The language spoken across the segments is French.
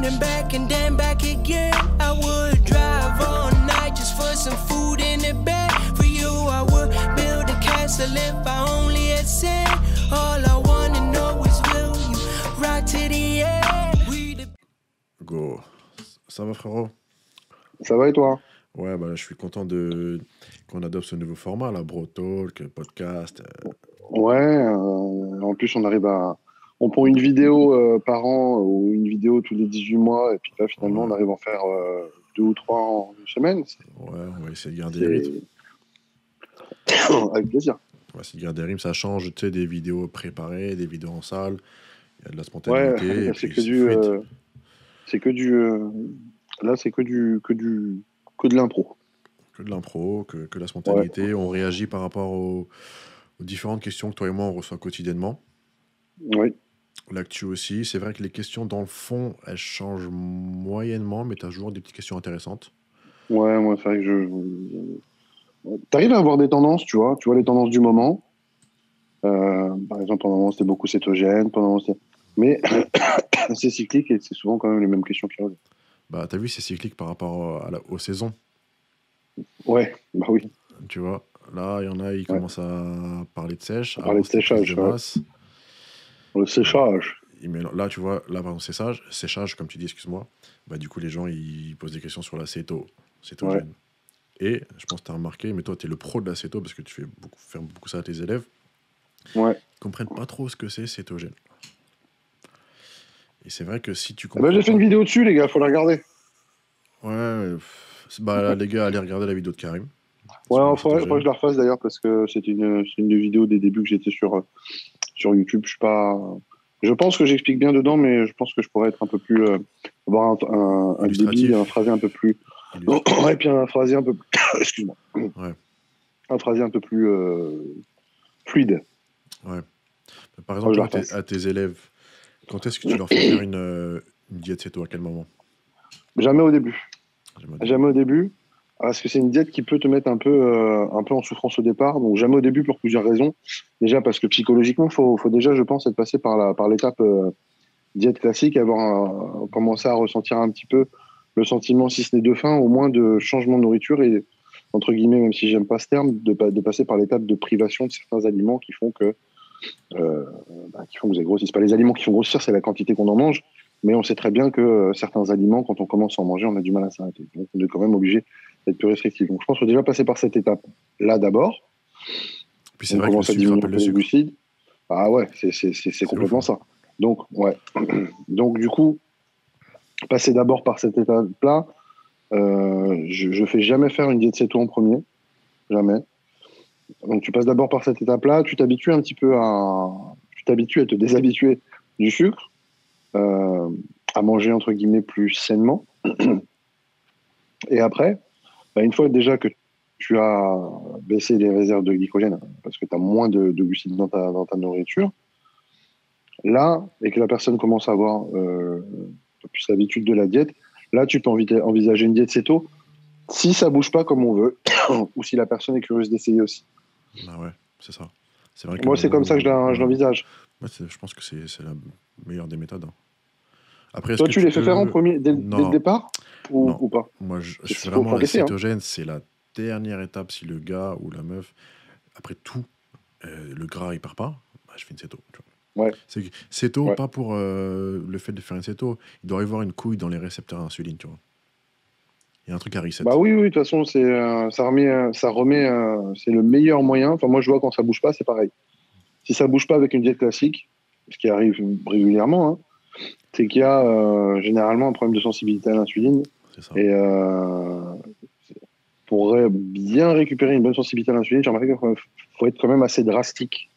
and then back again. I would drive all night just for some food in the bed. For you, I would build a castle if I only had sand. All I wanna know is will you rock to the end? Go. Ça va, frérot? Ça va et toi? Ouais, bah, je suis content qu'on adopte ce nouveau format, là, Bro Talk, podcast. Ouais, en plus on arrive à... On prend une vidéo par an ou une vidéo tous les 18 mois et puis là finalement on arrive à en faire 2 ou 3 en une semaine. Ouais, on va essayer de garder les rythmes. Avec plaisir. On va essayer de garder les rythmes, ça change, tu sais, des vidéos préparées, des vidéos en salle, il y a de la spontanéité. Ouais, et c'est puis que du... c'est que du... Là c'est que de l'impro. Que de l'impro, que la spontanéité. Ouais. On réagit par rapport aux différentes questions que toi et moi on reçoit quotidiennement. Oui. L'actu aussi. C'est vrai que les questions dans le fond, elles changent moyennement, mais tu as toujours des petites questions intéressantes. Ouais, moi c'est vrai que t'arrives à avoir des tendances, tu vois les tendances du moment. Par exemple, pendant un moment c'était beaucoup cétogène, pendant un moment c'était... Mais c'est cyclique et c'est souvent quand même les mêmes questions qui reviennent. Bah t'as vu, c'est cyclique par rapport aux saisons. Ouais, bah oui. Tu vois, là, il y en a, ils commencent à parler de sèche. Parler de séchage, de masse. Le séchage. Mais là, tu vois, là, par exemple, séchage, comme tu dis, excuse-moi, bah, du coup, les gens, ils posent des questions sur la cétogène. Ouais. Et je pense que tu as remarqué, mais toi, tu es le pro de la céto parce que tu fais beaucoup ça à tes élèves. Ouais. Ils comprennent pas trop ce que c'est cétogène. Et c'est vrai que si tu comprends. J'ai fait une vidéo dessus, les gars, faut la regarder. Ouais, bah, les gars, allez regarder la vidéo de Karim. Ouais, il faudrait que je la refasse d'ailleurs parce que c'est une des vidéos des débuts que j'étais sur YouTube. Je pense que j'explique bien dedans, mais je pense que je pourrais être un peu plus. Avoir un débit, un phrasé un peu plus. Ouais, puis un phrasé un peu plus. Excuse-moi. Ouais. Un phrasé un peu plus fluide. Ouais. Par exemple, à tes élèves, quand est-ce que tu leur fais faire une diète céto? À quel moment? Jamais au début. Jamais au début. Parce que c'est une diète qui peut te mettre un peu en souffrance au départ. Donc jamais au début pour plusieurs raisons. Déjà parce que psychologiquement, faut déjà, je pense, être passé par l'étape diète classique, commencer à ressentir un petit peu le sentiment, si ce n'est de faim, au moins de changement de nourriture et, entre guillemets, même si j'aime pas ce terme, de passer par l'étape de privation de certains aliments qui font que vous grossissez. Pas les aliments qui font grossir, c'est la quantité qu'on en mange. Mais on sait très bien que certains aliments, quand on commence à en manger, on a du mal à s'arrêter. Donc, on est quand même obligé d'être plus restrictif. Donc, je pense qu'il faut déjà passer par cette étape-là d'abord. Puis c'est vrai que le sucre rappelle le sucre. Glucides. Ah ouais, c'est complètement ça. Donc, ouais. Donc, du coup, passer d'abord par cette étape-là, je fais jamais faire une diète céto en premier. Jamais. Donc, tu passes d'abord par cette étape-là. Tu t'habitues un petit peu tu t'habitues à te déshabituer du sucre. À manger entre guillemets plus sainement. Et après, une fois déjà que tu as baissé les réserves de glycogène parce que tu as moins de glucides dans ta nourriture, là, et que la personne commence à avoir plus l'habitude de la diète, là tu peux envisager une diète céto si ça bouge pas comme on veut ou si la personne est curieuse d'essayer aussi. Ah ouais, c'est ça. C'est vrai que moi c'est comme ça que je l'envisage. Ouais, je pense que c'est la meilleure des méthodes. Après, toi, tu les fais faire en premier dès le départ ou pas? Moi, je suis vraiment cétogène. C'est la dernière étape. Si le gars ou la meuf, après tout, le gras, il part pas, bah, je fais une céto. Tu vois. Ouais. C'est céto, pas pour le fait de faire une céto. Il doit y avoir une couille dans les récepteurs d'insuline, tu vois. Il y a un truc à reset. Bah oui, de toute façon, ça remet, c'est le meilleur moyen. Enfin, moi, je vois quand ça bouge pas, c'est pareil. Si ça bouge pas avec une diète classique, ce qui arrive régulièrement, hein, c'est qu'il y a généralement un problème de sensibilité à l'insuline. C'est ça. Et pour bien récupérer une bonne sensibilité à l'insuline, j'ai remarqué qu'il faut être quand même assez drastique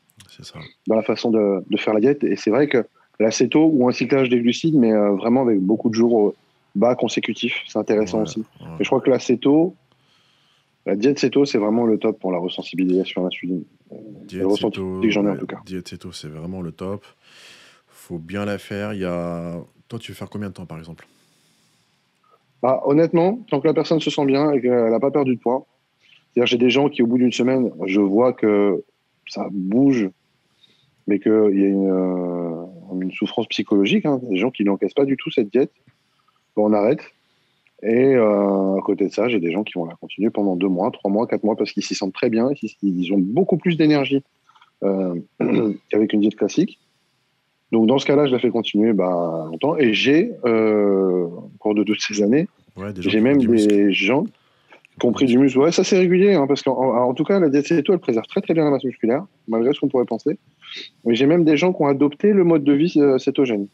dans la façon de faire la diète. Et c'est vrai que l'acéto ou un cyclage des glucides, mais vraiment avec beaucoup de jours bas consécutifs, c'est intéressant aussi. Ouais. Et je crois que la diète céto, c'est vraiment le top pour la resensibilisation à l'insuline. Diète céto, j'en ai en tout cas. Diète céto, c'est vraiment le top. Faut bien la faire. Toi, tu veux faire combien de temps, par exemple? Bah, honnêtement, tant que la personne se sent bien et qu'elle n'a pas perdu de poids, c'est-à-dire j'ai des gens qui, au bout d'une semaine, je vois que ça bouge, mais qu'il y a une souffrance psychologique. Hein. Des gens qui n'encaissent pas du tout cette diète. on arrête. Et à côté de ça, j'ai des gens qui vont la continuer pendant 2 mois, 3 mois, 4 mois, parce qu'ils s'y sentent très bien, ils ont beaucoup plus d'énergie qu'avec une diète classique. Donc dans ce cas-là, je la fais continuer longtemps. Et j'ai, au cours de toutes ces années, j'ai même des gens qui ont pris du muscle. Ouais, ça c'est régulier, hein, parce qu'en tout cas, la diète céto, elle préserve très très bien la masse musculaire, malgré ce qu'on pourrait penser. Mais j'ai même des gens qui ont adopté le mode de vie cétogène.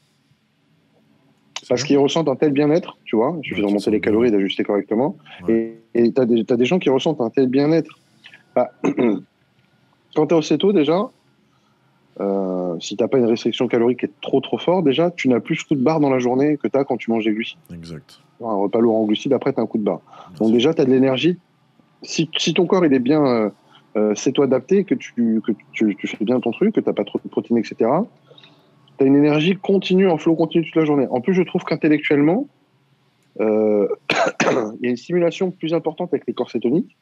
Parce qu'ils ressentent un tel bien-être, tu vois, il suffit de remonter les calories et d'ajuster correctement. Ouais. Et tu as des gens qui ressentent un tel bien-être. Quand tu es au céto, déjà, si tu n'as pas une restriction calorique qui est trop forte, déjà, tu n'as plus ce coup de barre dans la journée que tu as quand tu manges des glucides. Exact. Un repas lourd en glucides, après, tu as un coup de barre. Donc déjà, tu as de l'énergie. Si ton corps il est bien céto-adapté, que tu fais bien ton truc, que tu n'as pas trop de protéines, etc., tu as une énergie continue, en flow continu toute la journée. En plus, je trouve qu'intellectuellement, il y a une stimulation plus importante avec les corps cétoniques.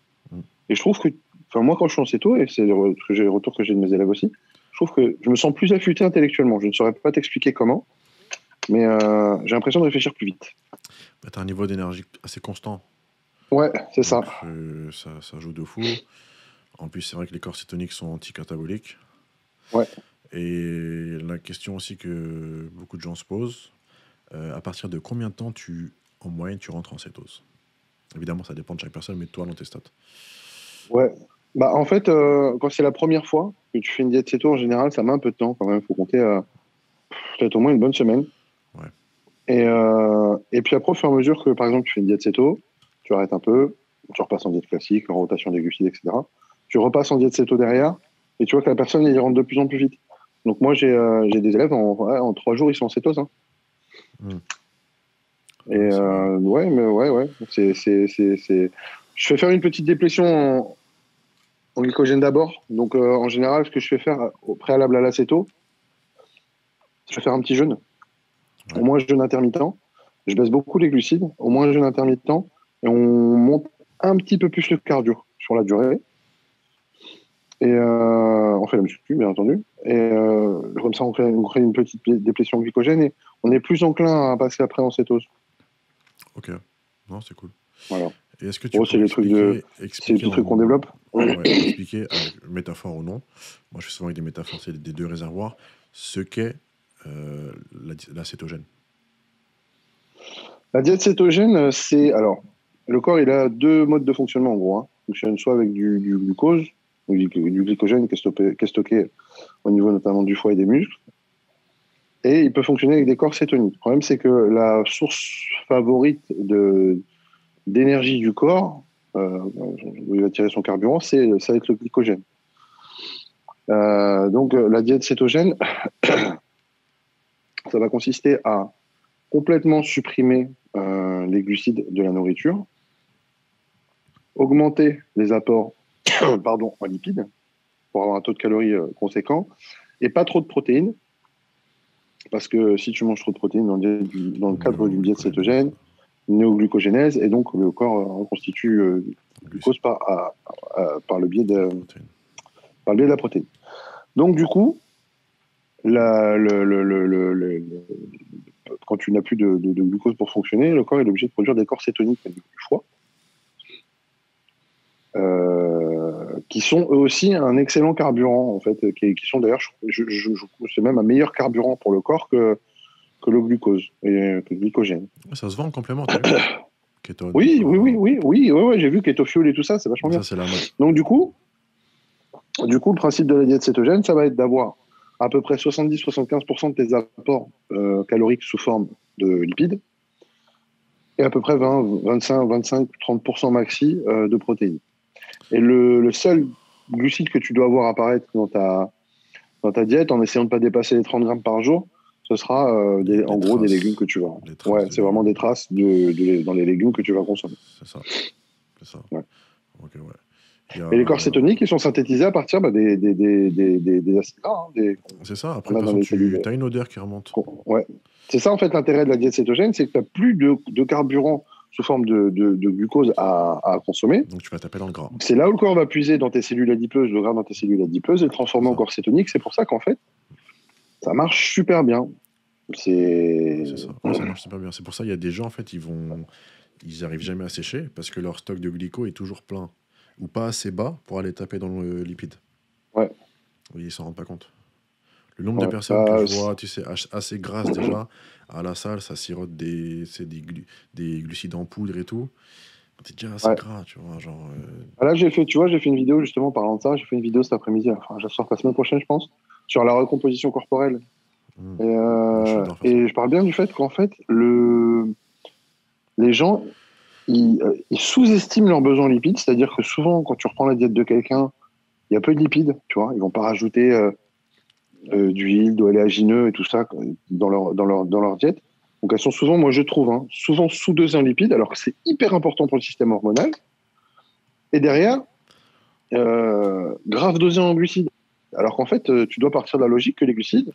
Et je trouve que, moi, quand je suis en céto, et c'est le retour que j'ai de mes élèves aussi, je trouve que je me sens plus affûté intellectuellement. Je ne saurais pas t'expliquer comment, mais j'ai l'impression de réfléchir plus vite. Tu as un niveau d'énergie assez constant. Ouais, c'est ça. Ça joue de fou. En plus, c'est vrai que les corps cétoniques sont anticataboliques. Ouais. Et la question aussi que beaucoup de gens se posent, à partir de combien de temps en moyenne tu rentres en cétose? Évidemment, ça dépend de chaque personne, mais toi, dans tes stats. Ouais. En fait, quand c'est la première fois que tu fais une diète céto, en général, ça met un peu de temps quand même. Il faut compter peut-être au moins une bonne semaine. Ouais. Et puis après, au fur et à mesure que, par exemple, tu fais une diète céto, tu arrêtes un peu, tu repasses en diète classique, en rotation des glucides, etc. Tu repasses en diète céto derrière, et tu vois que la personne, elle y rentre de plus en plus vite. Donc moi, j'ai des élèves, en 3 jours, ils sont en cétose. Hein. Et ouais. Je fais faire une petite déplétion en glycogène d'abord. Donc en général, ce que je fais faire au préalable à la céto, je vais faire un petit jeûne. Ouais. Au moins jeûne intermittent. Je baisse beaucoup les glucides, au moins jeûne intermittent, et on monte un petit peu plus le cardio sur la durée. Et on fait la muscu, bien entendu. Et comme ça, on crée une petite déplétion glycogène et on est plus enclin à passer après en cétose. Ok. Non, c'est cool. Voilà. Et est-ce que tu peux c'est les trucs qu'on développe. Expliquer, avec métaphore ou non. Moi, je fais souvent avec des métaphores, c'est des 2 réservoirs, ce qu'est la cétogène. La diète cétogène, c'est... Alors, le corps, il a 2 modes de fonctionnement, en gros. Hein. Il fonctionne soit avec du glucose, du glycogène qui est stocké au niveau notamment du foie et des muscles. Et il peut fonctionner avec des corps cétoniques. Le problème, c'est que la source favorite d'énergie du corps, où il va tirer son carburant, ça va être le glycogène. Donc, la diète cétogène, ça va consister à complètement supprimer les glucides de la nourriture, augmenter les apports en lipides pour avoir un taux de calories conséquent et pas trop de protéines, parce que si tu manges trop de protéines dans le cadre d'une diète cétogène, néoglucogénèse, et donc le corps reconstitue glucose par le biais de la protéine. Donc du coup, quand tu n'as plus de glucose pour fonctionner, le corps est obligé de produire des corps cétoniques avec du foie, qui sont eux aussi un excellent carburant, en fait, qui sont d'ailleurs, c'est même un meilleur carburant pour le corps que le glucose et que le glycogène. Ça se vend en complément, Kétone. Oui, j'ai vu KetoFuel et tout ça, c'est vachement bien. C'est la mode. Donc du coup, le principe de la diète cétogène, ça va être d'avoir à peu près 70-75% de tes apports caloriques sous forme de lipides et à peu près 20-25-30% maxi de protéines. Et le seul glucide que tu dois voir apparaître dans ta diète, en essayant de ne pas dépasser les 30 grammes par jour, ce sera des légumes que tu vas. Ouais, c'est vraiment des traces dans les légumes que tu vas consommer. C'est ça. Ouais. Okay, ouais. Et les corps cétoniques, ils sont synthétisés à partir des acides gras. C'est ça. Après, tu as une odeur qui remonte. Ouais. C'est ça, en fait, l'intérêt de la diète cétogène, c'est que tu n'as plus de carburant sous forme de glucose à consommer. Donc, tu vas taper dans le gras. C'est là où le corps va puiser dans tes cellules adipeuses, le gras dans tes cellules adipeuses, et le transformer en corps cétonique. C'est pour ça qu'en fait, ça marche super bien. C'est C'est ça. Ouais, ça marche super bien. C'est pour ça il y a des gens, en fait, ils arrivent jamais à sécher parce que leur stock de glyco est toujours plein ou pas assez bas pour aller taper dans le lipide. ouais, Oui, ils s'en rendent pas compte. Le nombre de ouais. personnes que je vois, tu sais, assez grasses déjà, à la salle, ça sirote des glucides en poudre et tout. T'es déjà assez Ouais. gras, tu vois, genre... Ah, là, j'ai fait une vidéo justement parlant de ça. J'ai fait une vidéo cet après-midi. Enfin, je la sors la semaine prochaine, je pense, sur la recomposition corporelle. Et, Moi, j'adore faire ça. et je parle bien du fait qu'en fait, les gens, ils sous-estiment leurs besoins en lipides. C'est-à-dire que souvent, quand tu reprends la diète de quelqu'un, il y a peu de lipides, tu vois. Ils vont pas rajouter d'huile, d'oléagineux et tout ça dans leur diète. Donc elles sont souvent, moi je trouve, hein, souvent sous-dosées en lipides, alors que c'est hyper important pour le système hormonal. Et derrière, grave dosées en glucides. Alors qu'en fait, tu dois partir de la logique que les glucides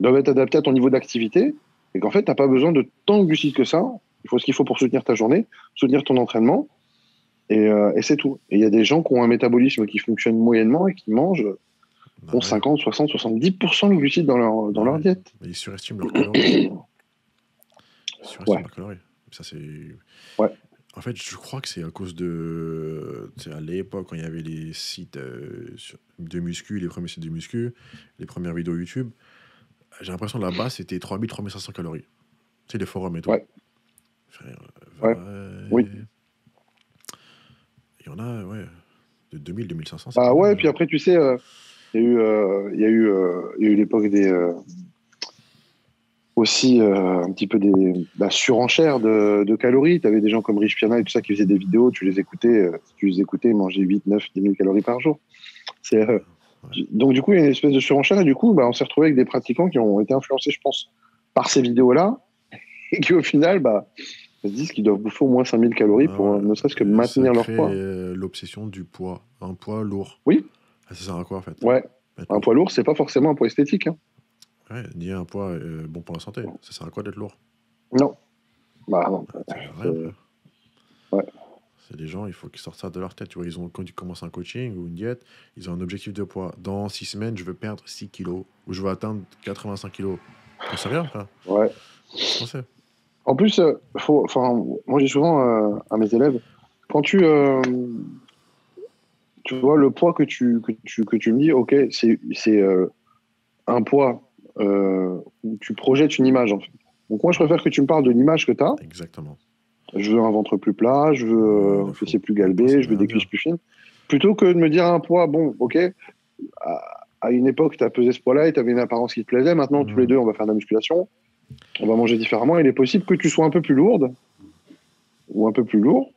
doivent être adaptés à ton niveau d'activité et qu'en fait, tu n'as pas besoin de tant de glucides que ça. Il faut ce qu'il faut pour soutenir ta journée, soutenir ton entraînement, et c'est tout. Et il y a des gens qui ont un métabolisme qui fonctionne moyennement et qui mangent Bah ont ouais. 50, 60, 70% de glucides dans leur Ouais. diète. Mais ils surestiment leurs calories. Ils surestiment Ouais. leurs calories. Ça, c'est... Ouais. En fait, je crois que c'est à cause de... Tu sais, à l'époque, quand il y avait les sites de muscu, les premiers sites de muscu, les premières vidéos YouTube, j'ai l'impression que la base, c'était 3000, 3500 calories. Tu sais, les forums et tout. Ouais. Frère, Ouais. Oui. Il y en a, ouais, de 2000, 2500, c'est Bah pas ouais, mal. et puis après, tu sais, il y a eu l'époque des aussi un petit peu la surenchère de calories. Tu avais des gens comme Rich Piana et tout ça qui faisaient des vidéos, tu les écoutais, ils mangeaient 8, 9, 10 000 calories par jour. Donc du coup, il y a une espèce de surenchère et du coup, on s'est retrouvé avec des pratiquants qui ont été influencés, je pense, par ces vidéos-là et qui au final, se disent qu'ils doivent bouffer au moins 5000 calories pour ne serait-ce que Ça maintenir leur crée poids. l'obsession du poids. Un poids lourd. Oui. Ça sert à quoi, en fait? Ouais. Être Un lourd. poids lourd, c'est pas forcément un poids esthétique. Hein. Ouais, ni un poids bon pour la santé. Ça sert à quoi d'être lourd? Non. Bah non. Ça sert à rien, frère. Ouais. C'est des gens, il faut qu'ils sortent ça de leur tête. Tu vois, quand ils commencent un coaching ou une diète, ils ont un objectif de poids. Dans 6 semaines, je veux perdre 6 kilos ou je veux atteindre 85 kilos. T'en sais rien, frère. Ouais. Je sais. En plus, moi j'ai souvent à mes élèves, quand tu vois le poids que tu me dis, ok, c'est un poids où tu projettes une image en fait. Donc moi je préfère que tu me parles de l'image que tu as. Exactement. Je veux un ventre plus plat, je veux un fessier plus galbé, je veux des cuisses plus fines, plutôt que de me dire un poids, bon, ok, à une époque tu as pesé ce poids-là et tu avais une apparence qui te plaisait, maintenant tous les deux on va faire de la musculation, on va manger différemment, il est possible que tu sois un peu plus lourde ou un peu plus lourd,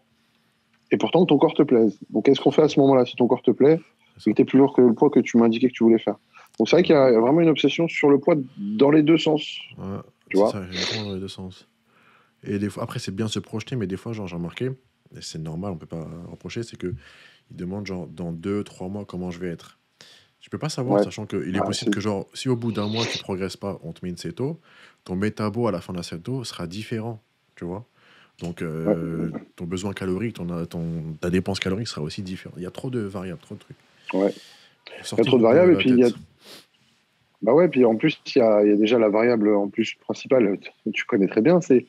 et pourtant que ton corps te plaise. Donc qu'est-ce qu'on fait à ce moment-là si ton corps te plaît et que tu es plus lourd que le poids que tu m'indiquais que tu voulais faire? Donc c'est vrai qu'il y a vraiment une obsession sur le poids dans les deux sens. Ouais, tu vois, ça, exactement dans les deux sens. Et des fois, après, c'est bien de se projeter, mais des fois, genre, j'ai remarqué, et c'est normal, on peut pas reprocher, c'est qu'ils demandent, genre, dans 2-3 mois, comment je vais être. Je peux pas savoir, Ouais. sachant qu'il est possible que, genre, si au bout d'un mois, tu progresses pas, on te met une céto, ton métabo à la fin de la céto sera différent, tu vois. Donc, ton besoin calorique, ta dépense calorique sera aussi différente. Il y a trop de variables, trop de trucs. Ouais. Il y a trop de variables, et puis il y a... Bah ouais, puis en plus, il y a déjà la variable en plus principale, tu connais très bien, c'est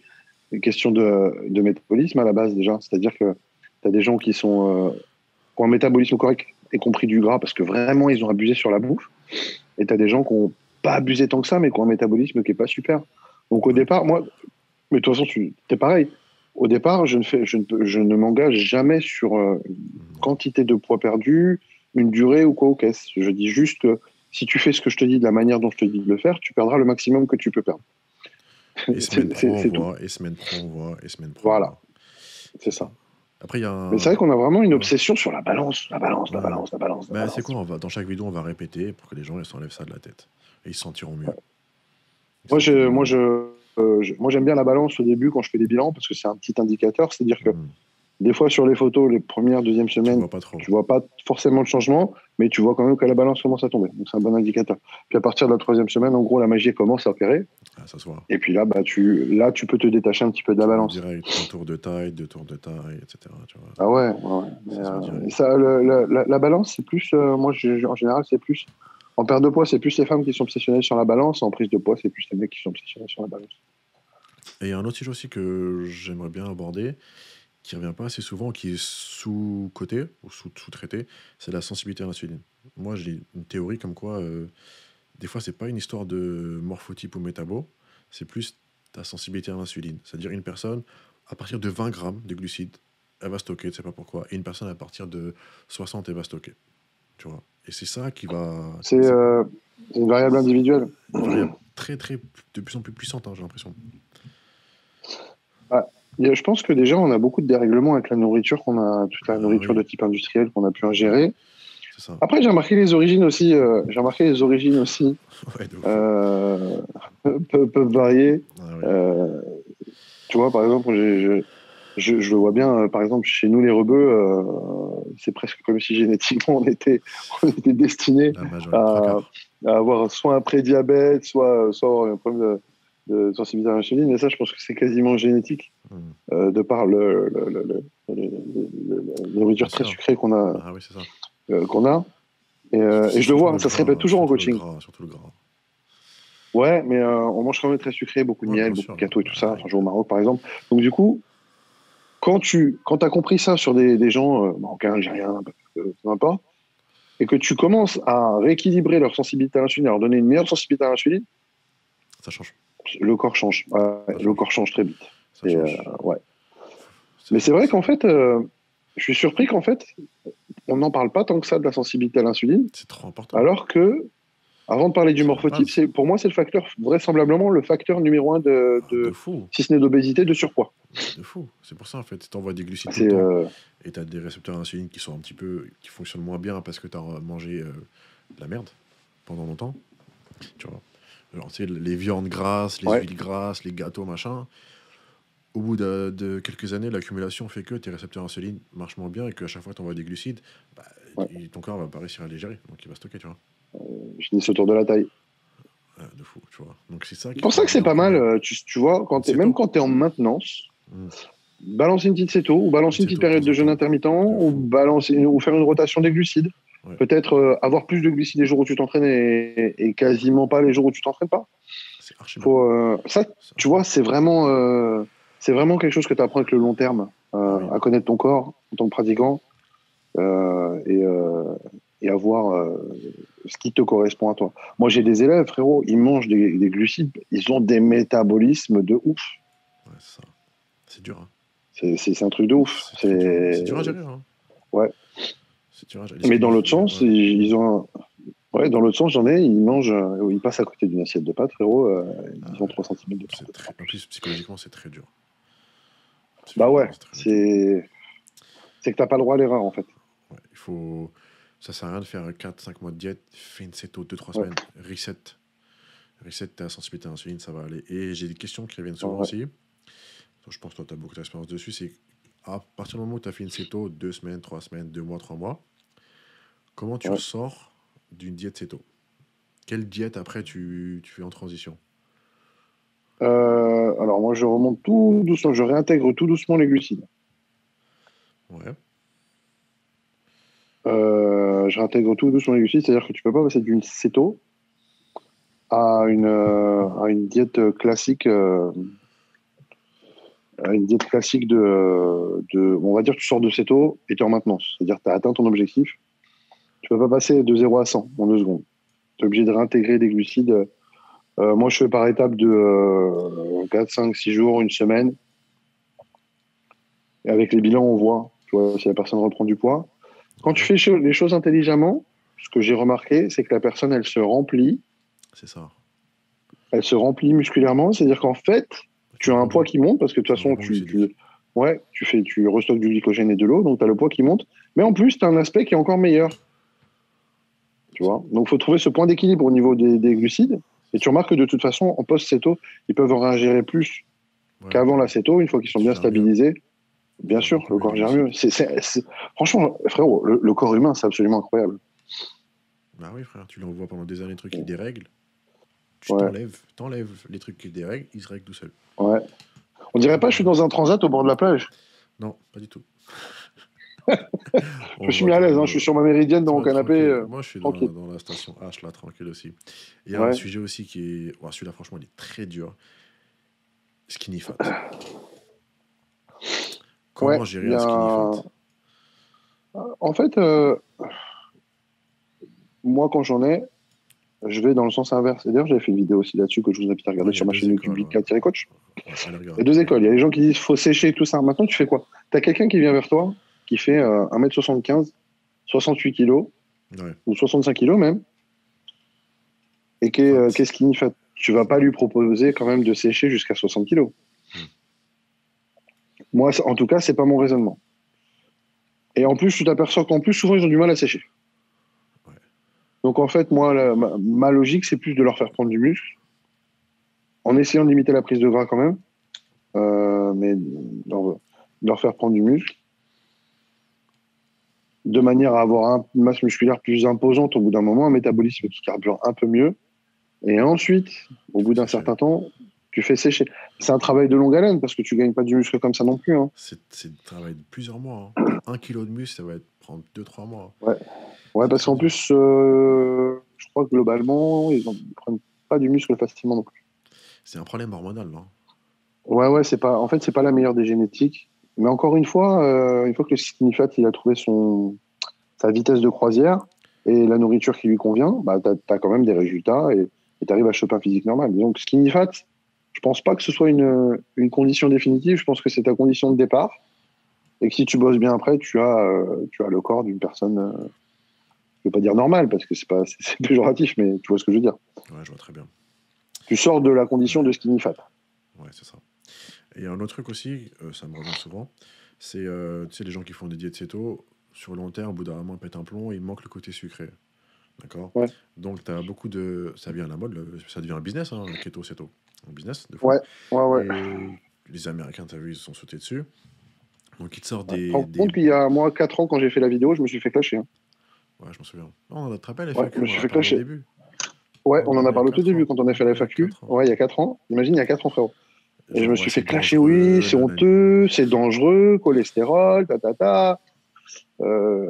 une question de métabolisme à la base déjà. C'est-à-dire que tu as des gens qui ont un métabolisme correct, y compris du gras, parce que vraiment, ils ont abusé sur la bouffe. Et tu as des gens qui n'ont pas abusé tant que ça, mais qui ont un métabolisme qui n'est pas super. Donc au départ, moi, mais de toute façon, t'es pareil. Au départ, je ne m'engage jamais sur une quantité de poids perdu, une durée ou quoi au caisse. Je dis juste que si tu fais ce que je te dis de la manière dont je te dis de le faire, tu perdras le maximum que tu peux perdre. Et semaine pro, on voit, et semaine pro, on voit, et semaine pro. Voilà, c'est ça. Après, il y a Mais c'est vrai qu'on a vraiment une obsession sur la balance. C'est quoi, dans chaque vidéo, on va répéter pour que les gens ils s'enlèvent ça de la tête. Et ils se sentiront mieux. Ouais. Moi, j'aime bien la balance au début quand je fais des bilans parce que c'est un petit indicateur. C'est-à-dire que des fois, sur les photos, les premières, deuxième semaines, tu vois pas forcément de changement, mais tu vois quand même que la balance commence à tomber. Donc, c'est un bon indicateur. Puis à partir de la troisième semaine, en gros, la magie commence à opérer. Ah, ça se voit. Et puis là, tu peux te détacher un petit peu de la balance. Direct, un tour de taille, 2 tours de taille, etc. Tu vois. Ah ouais. La balance, c'est plus, moi, en général, c'est plus En perte de poids, c'est plus les femmes qui sont obsessionnelles sur la balance. En prise de poids, c'est plus les mecs qui sont obsessionnels sur la balance. Et il y a un autre sujet aussi que j'aimerais bien aborder, qui revient pas assez souvent, qui est sous-coté ou sous-traité, c'est la sensibilité à l'insuline. Moi, j'ai une théorie comme quoi, des fois, c'est pas une histoire de morphotype ou métabo, c'est plus ta sensibilité à l'insuline. C'est-à-dire une personne, à partir de 20 grammes de glucides, elle va stocker, tu sais pas pourquoi. Et une personne, à partir de 60, elle va stocker. Tu vois. Et c'est ça qui va... C'est une variable individuelle. Une variable très, très, de plus en plus puissante, hein, j'ai l'impression. Ah, je pense que déjà, on a beaucoup de dérèglements avec la nourriture, toute la nourriture oui. de type industriel qu'on a pu ingérer. C'est ça. Après, j'ai remarqué les origines aussi. Ouais, de ouf. Peuvent varier. Ah, oui. Tu vois, par exemple, je le vois bien. Par exemple, chez nous, les rebeux, c'est presque comme si génétiquement on était destiné La majorité, à avoir soit un prédiabète, soit avoir un problème de sensibilité à l'insuline. Mais ça, je pense que c'est quasiment génétique, de par la nourriture très sucrée qu'on a. Ah oui, c'est ça. Qu'on a. Et je le vois, ça se répète toujours en coaching. Surtout le gras. Ouais, mais on mange quand même très sucré, beaucoup de miel, beaucoup de gâteaux et tout ça. Enfin, je vais au Maroc, par exemple. Donc, du coup, quand tu as compris ça sur des gens marocains, algériens, peu importe, et que tu commences à rééquilibrer leur sensibilité à l'insuline, à leur donner une meilleure sensibilité à l'insuline, ça change. Le corps change. Le corps change très vite. Ça change. Ouais. Mais c'est vrai qu'en fait, je suis surpris qu'en fait, on n'en parle pas tant que ça de la sensibilité à l'insuline. C'est trop important. Alors que, avant de parler du morphotype, pour moi, c'est vraisemblablement le facteur numéro 1 de fou. Si ce n'est d'obésité, de surpoids. De fou. C'est pour ça, en fait, tu envoies des glucides tout le temps, et tu as des récepteurs à l'insuline qui sont qui fonctionnent moins bien parce que tu as mangé de la merde pendant longtemps. Tu vois. Alors, tu sais, les viandes grasses, les huiles grasses, les gâteaux, machin. Au bout de quelques années, l'accumulation fait que tes récepteurs insuline marchent moins bien et qu'à chaque fois que tu envoies des glucides, ton corps va pas réussir à les gérer. Donc il va stocker, tu vois. Je finisse autour de la taille. De fou, tu vois. Donc c'est ça. C'est pour ça que c'est pas mal, tu vois, même quand tu es en maintenance, balancer une petite céto, ou balancer une petite période de jeûne intermittent, ou faire une rotation des glucides. Ouais. Peut-être avoir plus de glucides les jours où tu t'entraînes et quasiment pas les jours où tu t'entraînes pas. C'est archi ça, tu vois, c'est vraiment quelque chose que tu apprends avec le long terme, à connaître ton corps en tant que pratiquant et à voir ce qui te correspond à toi. Moi, j'ai des élèves, frérot, ils mangent des glucides, ils ont des métabolismes de ouf. Ouais, c'est ça. C'est dur. Hein. C'est un truc de ouf. C'est dur à gérer. Hein. Ouais. C'est dur à gérer. Mais dans l'autre sens, ils ont... Ouais, dans l'autre sens, ils passent à côté d'une assiette de pâtes, frérot, ils ont 3 cm de pâtes. En plus, psychologiquement, c'est très dur. Bah ouais, c'est que t'as pas le droit à l'erreur, en fait. Ouais, ça sert à rien de faire 4-5 mois de diète, fais une céto 2-3 semaines, reset ta sensibilité à l'insuline, ça va aller. Et j'ai des questions qui reviennent souvent aussi. Je pense que toi, tu as beaucoup d'expérience dessus. C'est à partir du moment où tu as fait une céto 2 semaines, 3 semaines, 2 mois, 3 mois, comment tu ressors d'une diète céto? Quelle diète après tu fais en transition? Alors moi je remonte tout doucement, je réintègre tout doucement les glucides. Ouais. Je réintègre tout doucement les glucides, c'est-à-dire que tu peux pas passer d'une céto à une diète classique. Une diète classique on va dire que tu sors de céto et tu es en maintenance, c'est-à-dire que tu as atteint ton objectif. Tu peux pas passer de 0 à 100 en 2 secondes. Tu es obligé de réintégrer des glucides. Moi, je fais par étapes de 4, 5, 6 jours, une semaine. Et avec les bilans, on voit, tu vois, si la personne reprend du poids. Quand tu fais les choses intelligemment, ce que j'ai remarqué, c'est que la personne, elle se remplit. C'est ça. Elle se remplit musculairement. C'est-à-dire qu'en fait, tu as un poids qui monte parce que de toute façon, tu restockes du glycogène et de l'eau, donc tu as le poids qui monte. Mais en plus, tu as un aspect qui est encore meilleur. Tu vois, donc il faut trouver ce point d'équilibre au niveau des glucides. Et tu remarques que de toute façon, en post-céto, ils peuvent en réingérer plus qu'avant la céto, une fois qu'ils sont bien stabilisés. Bien sûr, le corps gère mieux. Franchement, frérot, le corps humain, c'est absolument incroyable. Bah oui, frère, tu l'envoies pendant des années, les trucs qui dérèglent. Tu t'enlèves les trucs qui dérèglent, ils se règlent tout seuls. Ouais. On dirait pas, je suis dans un transat au bord de la plage. Non, pas du tout. Je me suis mis à l'aise, hein, je suis sur ma méridienne dans mon canapé, Moi, je suis tranquille. dans la station H, là, tranquille aussi. Et il y a un Ouais. sujet aussi qui est. Ouais, celui-là, franchement, il est très dur. Skinny fat. Comment Ouais, gérer il y un skinny a... fat? En fait, moi, quand j'en ai, je vais dans le sens inverse. Et d'ailleurs, j'avais fait une vidéo aussi là-dessus que je vous invite à regarder Ouais, il y a sur ma deux chaîne YouTube écoles. Ouais. Bika-Coach. Ouais, allez Il y a regarder. deux Allez écoles. Il y a regarder. les gens qui disent faut sécher tout ça. Maintenant, tu fais quoi? Tu as quelqu'un qui vient vers toi, qui fait 1m75, 68 kilos, Ouais. ou 65 kilos même, et qui est, Fat. qui est skinny fat. Tu vas pas lui proposer quand même de sécher jusqu'à 60 kilos. Moi, en tout cas, c'est pas mon raisonnement. Et en plus, tu t'aperçois qu'en plus, souvent, ils ont du mal à sécher. Ouais. Donc, en fait, moi, ma logique, c'est plus de leur faire prendre du muscle, en essayant de limiter la prise de gras quand même, mais de leur faire prendre du muscle, de manière à avoir une masse musculaire plus imposante au bout d'un moment, un métabolisme qui carbure un peu mieux. Et ensuite, au bout d'un Sécher. certain temps, tu fais sécher. C'est un travail de longue haleine parce que tu gagnes pas du muscle comme ça non plus. Hein. C'est le travail de plusieurs mois. Hein. Pour 1 kilo de muscle, ça va prendre 2-3 mois. Ouais, ouais, C'est parce très qu'en dur. plus, je crois que globalement, ils prennent pas du muscle facilement non plus. C'est un problème hormonal, là. Ouais, c'est pas, en fait, c'est pas la meilleure des génétiques. Mais encore une fois que le skinny fat, il a trouvé sa vitesse de croisière et la nourriture qui lui convient, bah, t'as quand même des résultats et t'arrives à choper un physique normal. Donc, skinny fat, je pense pas que ce soit une condition définitive. Je pense que c'est ta condition de départ et que si tu bosses bien après, tu as le corps d'une personne, je veux pas dire normale parce que c'est péjoratif, mais tu vois ce que je veux dire. Ouais, je vois très bien. Tu sors de la condition de skinny fat. Ouais, c'est ça. Et un autre truc aussi, ça me revient souvent, c'est tu sais, les gens qui font des diètes céto, sur le long terme, au bout d'un moment, ils pètent un plomb, il manque le côté sucré. D'accord. Ouais. Donc, tu as beaucoup de. Ça vient à la mode, ça devient un business, hein, le keto, céto. Un business, de fou. Ouais. Et les Américains, tu as vu, ils se sont sautés dessus. Donc, ils te sortent Tu des. te rends compte qu'il y a, moi, 4 ans, quand j'ai fait la vidéo, je me suis fait clasher. Hein. Ouais, je m'en souviens. Non, on te rappelle, Ouais, FAQ, je me on en suis a fait parlé au clasher. début. Ouais, on en a Il y parlé au tout 4 début ans. quand on a fait la Il y a FAQ. 4 ans. Ouais, il y a 4 ans. Imagine, il y a 4 ans, frérot. Et je Genre, me ouais, suis fait c'est clasher, oui, c'est dangereux, honteux, c'est dangereux, cholestérol,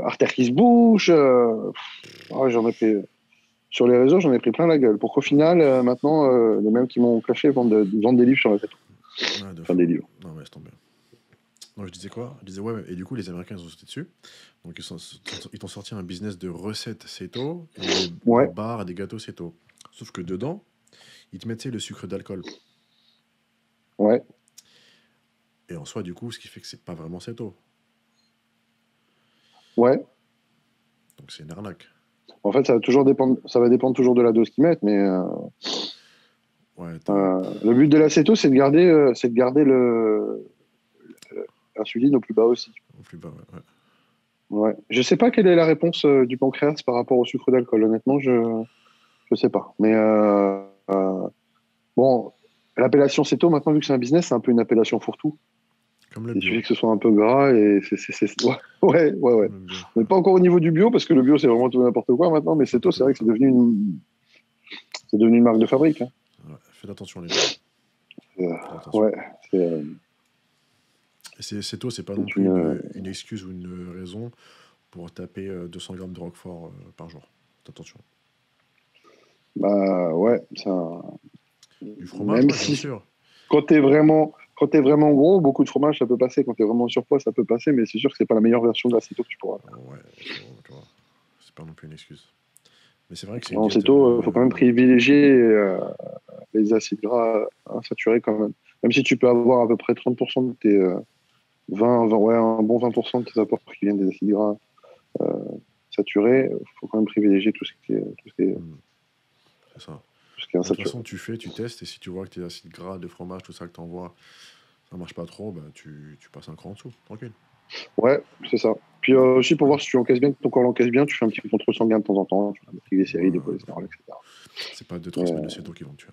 artère qui se bouche. Ouais, j'en ai pris, sur les réseaux, j'en ai pris plein la gueule. Pour qu'au final, maintenant, les mêmes qui m'ont clashé vendent des livres sur la tête. Ouais, de Enfin, fou. des livres. Non, mais laisse tomber. Non, je disais quoi? Je disais, ouais, et du coup, les Américains, ils ont sauté dessus. Donc, ils t'ont sorti un business de recettes céto et Ouais. des bars et des gâteaux céto. Sauf que dedans, ils te mettaient le sucre d'alcool. Ouais. Et en soi, du coup, ce qui fait que c'est pas vraiment céto. Ouais. Donc, c'est une arnaque. En fait, ça va dépendre toujours de la dose qu'ils mettent, mais Ouais, le but de l'acéto, c'est de garder l'insuline au plus bas aussi. au plus bas, ouais. Ouais. Je sais pas quelle est la réponse du pancréas par rapport au sucre d'alcool. Honnêtement, je sais pas. Mais bon, l'appellation céto, maintenant, vu que c'est un business, c'est un peu une appellation fourre-tout. Comme le Il bio. suffit que ce soit un peu gras et ouais. Comme le bio. Mais pas encore au niveau du bio, parce que le bio, c'est vraiment tout n'importe quoi maintenant. Mais céto, c'est vrai que c'est devenu une marque de fabrique. Hein. Ouais, faites attention, les gens. Faites attention. Ouais. Et céto, c'est pas non plus une excuse ou une raison pour taper 200 grammes de roquefort par jour. Faites attention. Bah ouais, Du fromage, même ouais, si bien sûr. quand t'es vraiment gros, beaucoup de fromage, ça peut passer. Quand t'es vraiment en surpoids, ça peut passer, mais c'est sûr que c'est pas la meilleure version de l'acéto que tu pourras. Ouais, tu vois, c'est pas non plus une excuse. Mais c'est vrai que c'est une En diète. acéto, faut quand même privilégier les acides gras insaturés quand même. Même si tu peux avoir à peu près 30% de tes 20, ouais, un bon 20% de tes apports qui viennent des acides gras saturés, faut quand même privilégier tout ce qui est C'est ça. tout ce qui est De toute insaturé. façon, tu testes, et si tu vois que tes acides gras, de fromage, tout ça que t'envoies, ça marche pas trop, bah tu passes un cran en dessous, tranquille. Ouais, c'est ça. Puis aussi pour voir si tu encaisses bien, que ton corps l'encaisse bien, tu fais un petit contrôle sanguin de temps en temps, tu fais des triglycérides, des cholestérol, etc. C'est pas 2-3 semaines de céto qui vont te tuer.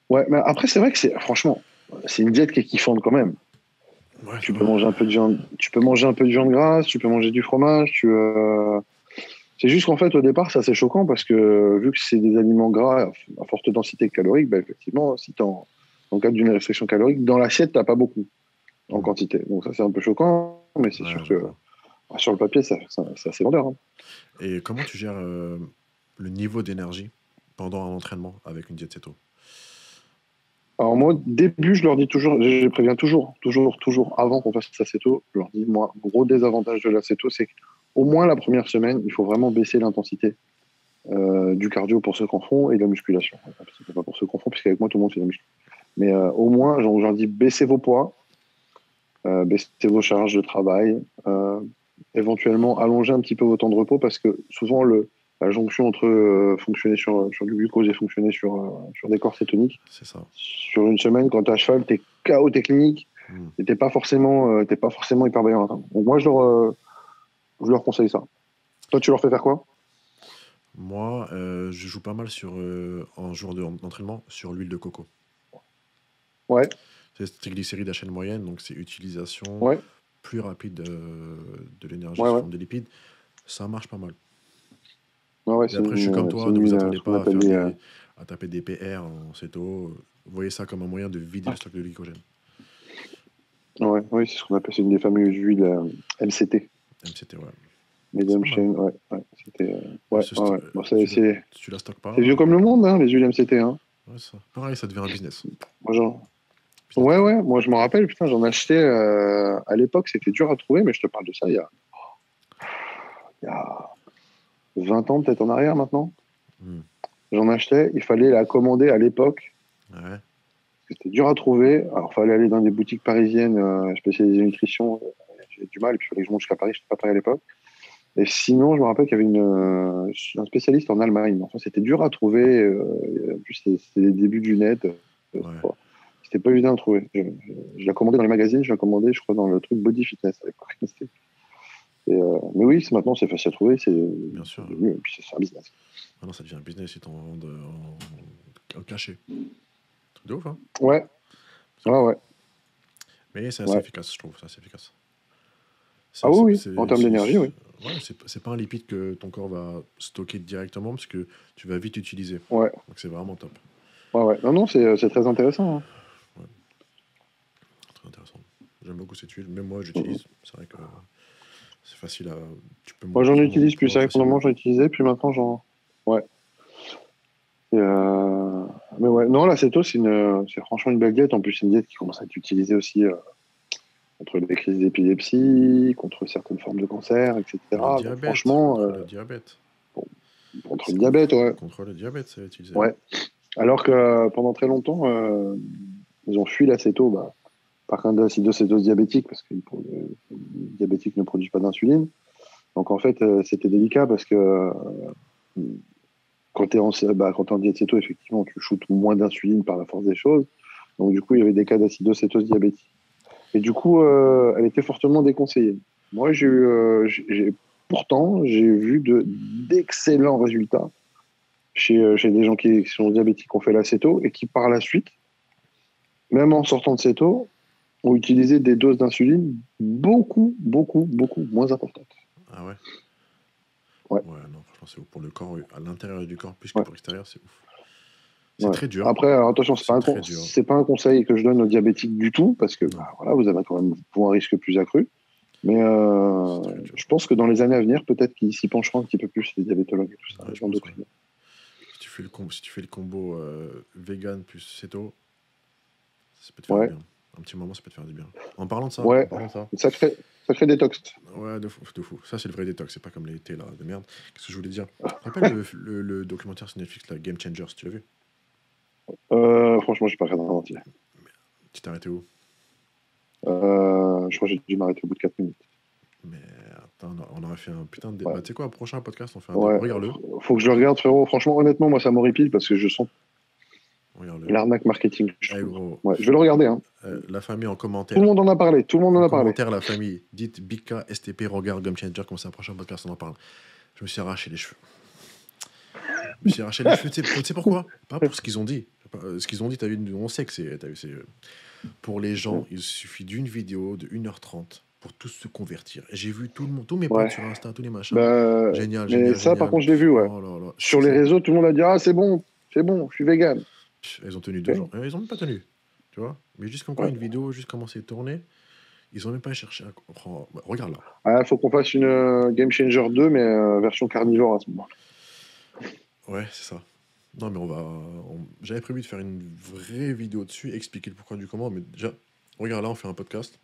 Ouais, mais après, c'est vrai que franchement, c'est une diète qui est kiffante quand même. Ouais, Tu peux manger un peu de viande, grasse, tu peux manger du fromage, c'est juste qu'en fait, au départ, c'est assez choquant parce que vu que c'est des aliments gras à forte densité calorique, bah, effectivement, si dans le cadre d'une restriction calorique, dans l'assiette, t'as pas beaucoup en quantité. Donc ça, c'est un peu choquant, mais c'est sûr que Sur le papier, c'est assez vendeur. Hein. Et comment tu gères le niveau d'énergie pendant un entraînement avec une diète céto? Alors moi, début, je leur dis toujours, je les préviens toujours, avant qu'on fasse l'acéto, je leur dis, moi, gros désavantage de l'acéto, c'est qu'au moins la première semaine, il faut vraiment baisser l'intensité du cardio pour ceux qu'on font et de la musculation. C'est pas pour ceux qu'on font, puisqu'avec moi, tout le monde fait de la musculation. Mais au moins, j'en dis, baissez vos poids, baissez vos charges de travail, éventuellement allongez un petit peu vos temps de repos, parce que souvent, la jonction entre fonctionner sur du glucose et fonctionner sur des corps cétoniques, C'est ça. sur une semaine, quand t'es à cheval, t'es KO technique, et t'es pas forcément hyper brillant. Donc moi, je leur conseille ça. Toi, tu leur fais faire quoi? Moi, je joue pas mal en jour d'entraînement sur l'huile de coco. Ouais, C'est triglycérides à chaîne moyenne, donc c'est utilisation ouais, plus rapide de l'énergie ouais, sous ouais. forme de lipides. Ça marche pas mal. Ouais, Et après, je suis comme toi, ne une vous huile, attendez ce qu'on pas appelle à taper des PR en céto. Voyez ça comme un moyen de vider le stock de glycogène. ouais, oui, c'est ce qu'on appelle, c'est une des fameuses huiles MCT, MCT, ouais. medium C'est pas chain, mal. ouais, c'était, ouais, Ce ouais, ouais. sto- Bon, tu la stockes pas. c'est vieux comme le monde, hein, les huiles MCT, hein. Ouais, ça. Pareil, ça devient un business. Moi, Business de ouais, fou. ouais, moi je me rappelle, putain, j'en achetais à l'époque, c'était dur à trouver, mais je te parle de ça il y a 20 ans peut-être en arrière maintenant. Hmm. J'en achetais, il fallait la commander à l'époque. Ouais. C'était dur à trouver. Alors, il fallait aller dans des boutiques parisiennes spécialisées nutrition. J'ai du mal, puis il fallait que je monte jusqu'à Paris. Je n'étais pas à Paris à l'époque. Et sinon, je me rappelle qu'il y avait un spécialiste en Allemagne. Enfin, c'était dur à trouver. En plus, c'était les débuts du net. Ouais. C'était pas évident à trouver. Je l'ai commandé dans les magazines. Je l'ai commandé, je crois, dans le truc Body Fitness à l'époque. Mais oui, maintenant, c'est facile à trouver. Bien sûr. C'est mieux. Et puis, c'est un business. Maintenant, ça devient un business, ils t'en vendent en cachet. Truc de ouf, hein. Ouais. Ouais. Mais c'est assez efficace, je trouve. C'est assez efficace. Ah oui. En termes d'énergie, oui. Ouais, c'est pas un lipide que ton corps va stocker directement parce que tu vas vite utiliser. Ouais. Donc c'est vraiment top. Ouais. Non, c'est très intéressant. Hein. Ouais. Très intéressant. J'aime beaucoup cette huile. Même moi, j'utilise. C'est vrai que c'est facile à. Moi, j'en utilise plus. C'est vrai que pendant j'en utilisais, puis maintenant, Ouais. Mais ouais, non, l'acéto, c'est franchement une belle diète. En plus, c'est une diète qui commence à être utilisée aussi contre les crises d'épilepsie, contre certaines formes de cancer, etc. Le diabète, franchement, contre le diabète. Contre le diabète, ouais. Contre le diabète, c'est utilisé. Ouais. Alors que pendant très longtemps, ils ont fui l'acéto par crainte d'acidocétose diabétique, parce que les diabétiques ne produisent pas d'insuline. Donc en fait, c'était délicat parce que quand tu es en diète céto, effectivement, tu shootes moins d'insuline par la force des choses. Donc, du coup, il y avait des cas d'acidocétose diabétique. Et du coup, elle était fortement déconseillée. Moi, pourtant, j'ai vu d'excellents résultats chez des gens qui sont diabétiques, qui ont fait l'acéto et qui, par la suite, même en sortant de céto, ont utilisé des doses d'insuline beaucoup moins importantes. Ah ouais? Ouais, non, franchement, c'est ouf pour le corps, à l'intérieur du corps, plus que pour l'extérieur, c'est ouf. C'est très dur. Après, alors, attention, c'est pas un conseil que je donne aux diabétiques du tout, parce que voilà, vous avez quand même un risque plus accru. Mais je pense que dans les années à venir, peut-être qu'ils s'y pencheront un petit peu plus, les diabétologues et tout ça. Ouais, si tu fais le combo vegan plus céto, ça peut te faire du bien. Un petit moment, ça peut te faire du bien. En parlant de ça, sacré détox. Ouais, de fou. Ça, c'est le vrai détox. C'est pas comme les thés là, de merde. Qu'est-ce que je voulais dire? Tu te rappelles le documentaire sur Netflix, là, Game Changers, tu l'as vu? Franchement, j'ai pas regardé en entier. Tu t'es arrêté où? Je crois que j'ai dû m'arrêter au bout de 4 minutes. Mais attends, on aurait fait un putain de débat. Tu sais quoi, prochain podcast, on fait un débat. Regarde-le. Faut que je le regarde, frérot. Franchement, honnêtement, moi, ça m'horripile parce que je sens l'arnaque marketing. Gros, je vais le regarder. Hein. La famille en commentaire. Tout le monde en a parlé. En commentaire, la famille. Dites Bika, STP, regarde Game Changer, comme ça, prochain podcast, on en parle. Je me suis arraché les cheveux. Tu sais pourquoi? Pas pour ce qu'ils ont dit. Ce qu'ils ont dit, on sait que c'est. Pour les gens, il suffit d'une vidéo de 1h30 pour tous se convertir. Et j'ai vu tous mes potes sur Insta, tous les machins. Génial. Mais ça, par contre, je l'ai vu, ouais. Oh, sur les réseaux, tout le monde a dit c'est bon, je suis vegan. Ils ont tenu 2 jours. Ils n'ont même pas tenu. Tu vois? Mais juste comme quoi, une vidéo, juste commencé à tourner, Ils ont même pas cherché à comprendre. Bah, regarde là. Ah, faut qu'on fasse une Game Changer 2, mais version carnivore à ce moment. Ouais, c'est ça. Non, mais j'avais prévu de faire une vraie vidéo dessus, expliquer le pourquoi du comment, mais déjà, regarde là, on fait un podcast.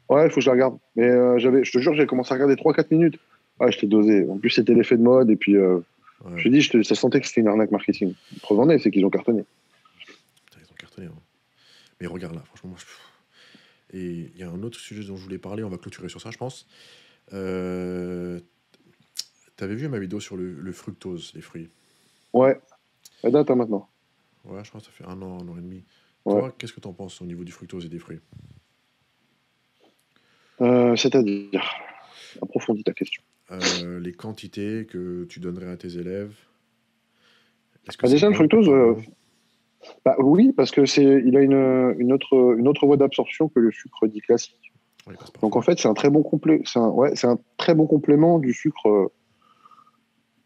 Ouais, il faut que je la regarde. Mais je te jure, j'ai commencé à regarder 3-4 minutes. Ouais, je t'ai dosé. En plus, c'était l'effet de mode. Et puis, je Ouais, te dis, ça sentait que c'était une arnaque marketing. Preuve en est, c'est qu'ils ont cartonné. putain, ils ont cartonné, hein. Mais regarde là, franchement, moi, et il y a un autre sujet dont je voulais parler, on va clôturer sur ça, je pense. Euh, T'avais vu ma vidéo sur le fructose, les fruits? Ouais, ça date hein, maintenant. Ouais, je crois que ça fait un an et demi. Ouais. Toi, qu'est-ce que t'en penses au niveau du fructose et des fruits? C'est-à-dire, approfondis ta question. Les quantités que tu donnerais à tes élèves, est-ce que Bah, c'est déjà, le bon ou fructose, pas bon? bah, oui, parce que il a une autre voie d'absorption que le sucre dit classique. Ouais, il passe Donc, en partout. fait, c'est un très bon c'est un très bon complément du sucre.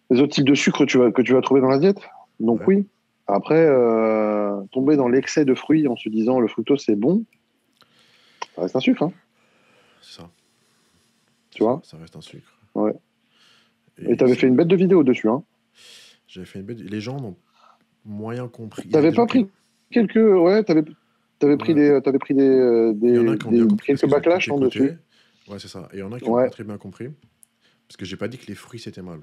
Les autres types de sucre que tu vas trouver dans l'assiette. Donc, Ouais, oui. Après, tomber dans l'excès de fruits en se disant le fructose c'est bon, ça reste un sucre, hein, c'est ça. tu vois. Ça reste un sucre. Ouais. Et Et t'avais fait une bête de vidéo dessus, hein. j'avais fait une bête. Les gens n'ont moyen compris. Il y a T'avais des gens pas qui. pris quelques. Ouais, Ouais. t'avais pris Il y en a qui ont bien compris parce quelques qu'ils ont tout backlash en écouté. dessus. Ouais, c'est ça. Et il y en a qui n'ont pas Ouais, très bien compris. Parce que j'ai pas dit que les fruits c'était mal.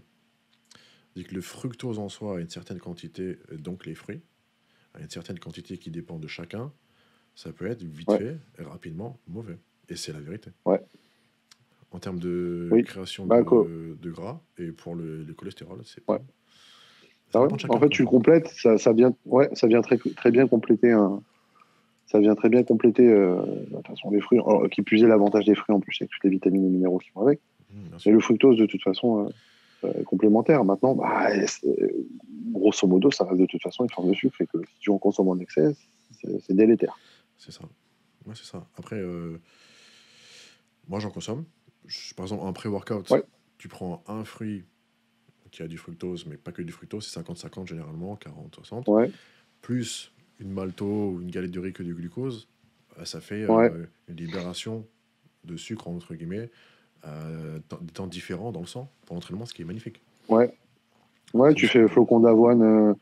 J'ai dit que le fructose en soi a une certaine quantité, donc les fruits, a une certaine quantité qui dépend de chacun. Ça peut être vite ouais, fait et rapidement mauvais. Et c'est la vérité. ouais. En termes de Oui. création Bah, de gras et pour le cholestérol, c'est pas. ouais. Ça Ah ouais. dépend de En chacun, fait, tu le franchement. complètes, ça vient, ouais, ça vient très bien compléter ça vient très bien compléter, de toute façon, les fruits. Qui plus est l'avantage des fruits en plus, avec toutes les vitamines et minéraux qui vont avec. Bien Et sûr. le fructose, de toute façon, est complémentaire. Maintenant, bah, grosso modo, ça reste de toute façon une forme de sucre et que si tu en consommes en excès, c'est délétère. C'est ça. Ouais, c'est ça. Après, moi, j'en consomme. Par exemple, un pré-workout, Ouais, tu prends un fruit qui a du fructose, mais pas que du fructose, c'est 50-50 généralement, 40-60, ouais, plus une malto ou une galette de riz que du glucose, ça fait ouais, une libération de sucre, entre guillemets, des temps différents dans le sang pour l'entraînement, ce qui est magnifique. ouais. Ouais, C'est tu juste fais que. flocon d'avoine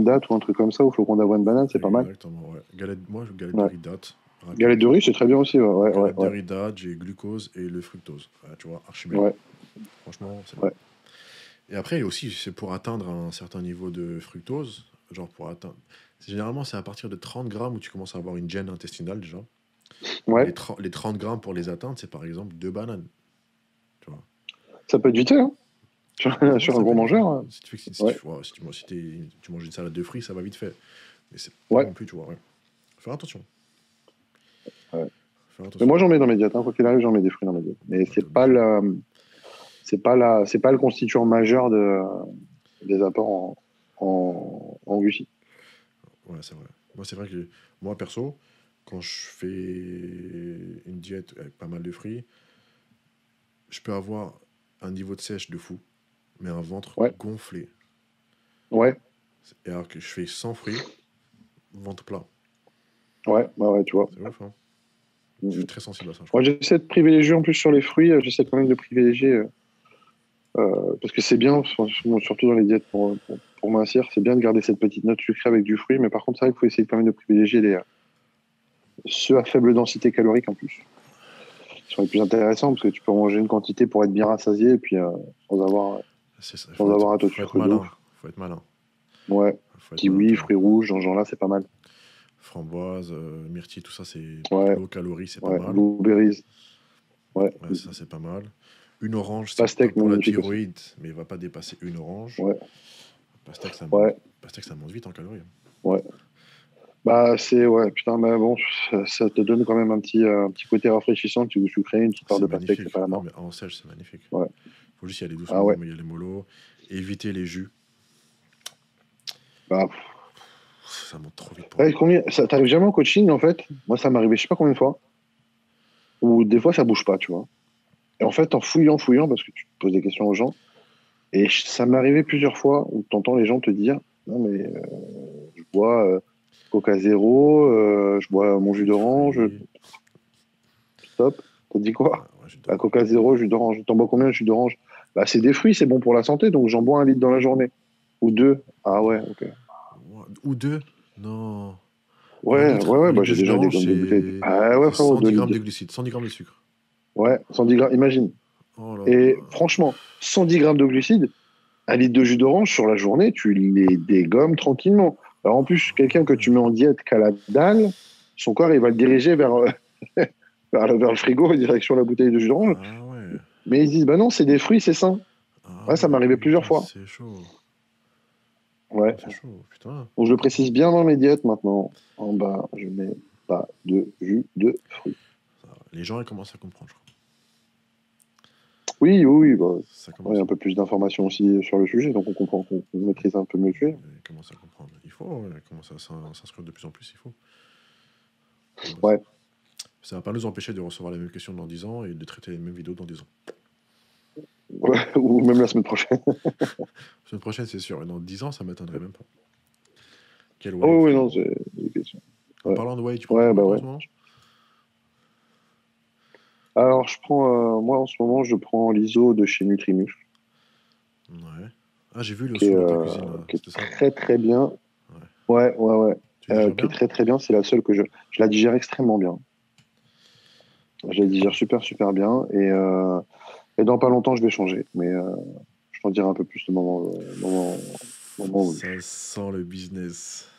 date ou un truc comme ça, ou flocon d'avoine banane, c'est pas mal. Exactement, ouais. Moi, galette de Ouais. riz date, Galette rapide. de riz, c'est très bien aussi. Ouais, ouais, Galette de ouais. riz date, j'ai glucose et le fructose. Ouais, tu vois, archi bien. Ouais, Franchement, c'est bien. ouais. Et après aussi, c'est pour atteindre un certain niveau de fructose, genre pour atteindre. Généralement, c'est à partir de 30 grammes où tu commences à avoir une gêne intestinale déjà. Et Ouais. les 30 grammes pour les atteindre, c'est par exemple 2 bananes. Tu vois. Ça peut être vite fait, hein. Ouais, Sur un ça peut gros être vite fait. mangeur. Si tu, fais, Ouais, tu manges une salade de fruits, ça va vite fait. Mais c'est pas ouais, non plus, tu vois. Ouais. Faire attention. ouais. Faire Mais attention. moi, j'en mets dans mes diètes, hein. Quoi qu'il arrive, j'en mets des fruits dans mes diètes. Mais Ouais, t'es obligé. c'est pas le constituant majeur des apports en glucides. Ouais, c'est vrai. Moi, c'est vrai que moi, perso, quand je fais une diète avec pas mal de fruits, je peux avoir un niveau de sèche de fou, mais un ventre Ouais, gonflé. ouais, Et alors que je fais sans fruits, ventre plat. ouais, bah ouais, tu vois. C'est ouf, hein. Je suis Mhm. très sensible à ça, je Moi, crois. j'essaie de privilégier en plus sur les fruits, j'essaie quand même de privilégier, parce que c'est bien, surtout dans les diètes pour mincir, c'est bien de garder cette petite note sucrée avec du fruit, mais par contre, c'est vrai qu'il faut essayer quand même de privilégier ceux à faible densité calorique en plus. Ils sont les plus intéressants parce que tu peux en manger une quantité pour être bien rassasié et puis sans avoir, C'est ça, sans avoir un taux de faut être sucre de malin. ouf. Faut être malin. Ouais, Faut être malin, kiwi, tu vois. fruits rouges, dans ce genre-là, c'est pas mal. Framboise, myrtille, tout ça, c'est Ouais, low calories, c'est pas ouais, mal. blueberries, ouais. Ouais, ça, c'est pas mal. Une orange, c'est top Pastèque, pour la magnifique aussi. thyroïde, mais il va pas dépasser une orange. Ouais, Pastèque, ça monte, ouais, pastèque, ça monte vite en calories, hein. ouais. Bah, ouais, putain, mais bon, ça te donne quand même un petit côté rafraîchissant, tu sucré, une petite part C'est de pastèque, c'est magnifique. pas la Ah, mort. mais en sèche, c'est magnifique. Ouais. Faut juste y aller Ah doucement, ouais. mais y aller mollo. Éviter les jus. Bah, Ça monte trop vite pour ouais, moi. ça t'arrive jamais au coaching, en fait? Moi, ça m'est arrivé je sais pas combien de fois, ou des fois, ça bouge pas, tu vois. Et en fait, en fouillant, parce que tu poses des questions aux gens, et ça m'est arrivé plusieurs fois où tu entends les gens te dire, non, mais je bois Coca Zéro, je bois mon jus Jus de d'orange. fruits. Stop. T'as dit quoi? Ouais, jus La d'orange. Coca zéro, jus d'orange. T'en bois combien de jus d'orange? Bah, c'est des fruits, c'est bon pour la santé, donc j'en bois 1 litre dans la journée. Ou 2. Ah ouais, ok. Ou 2. Non. Un Ouais, litre, ouais, un ouais, bah, litre de j'ai jus déjà des, d'orange, des bouteilles. Ah ouais, c'est frérot, 2 110 litres. grammes de glucides, 110 grammes de sucre. Ouais, 110 grammes, imagine. Oh là Et là. franchement, 110 grammes de glucides, 1 litre de jus d'orange sur la journée, tu les dégommes tranquillement. Alors en plus, quelqu'un que tu mets en diète qu'à la dalle, son corps, il va le diriger vers, vers le frigo, direction la bouteille de jus d'orange. Ah ouais. Mais ils disent, bah non, c'est des fruits, c'est sain. Ah Ouais, ça m'est ouais, arrivé plusieurs putain, fois. c'est chaud. Ouais. C'est chaud, putain. Donc je le précise bien dans mes diètes maintenant. En bas, je mets pas de jus de fruits. Les gens, ils commencent à comprendre, je crois. Oui, oui, oui. Bah, Ça ouais, commence. un peu plus d'informations aussi sur le sujet, donc on comprend qu'on maîtrise un peu mieux le sujet. Ils commencent à comprendre. Il faut, ouais, commencer à s'inscrire de plus en plus, il faut. Ouais. Ça va pas nous empêcher de recevoir les mêmes questions dans 10 ans et de traiter les mêmes vidéos dans 10 ans. Ouais, ou même la semaine prochaine. La semaine prochaine, c'est sûr. Et dans 10 ans, ça m'étonnerait même pas. Quel whey, Oh oui, frérot. non, c'est une question. En Ouais. parlant de whey, tu prends Ouais, quoi bah toi, en ouais. ce moment? Alors, je prends, moi en ce moment, je prends l'ISO de chez Nutrimuscle, Ouais. Ah, j'ai vu le qui est, son dans ta cuisine, là. qui est C'était ça? très très bien. Ouais. Ouais, ouais, ouais. Tu digères Qui est bien? très très bien. C'est la seule que je la digère extrêmement bien. Je la digère super super bien. Et dans pas longtemps, je vais changer. Mais je t'en dirai un peu plus le moment où. Ça sent le business.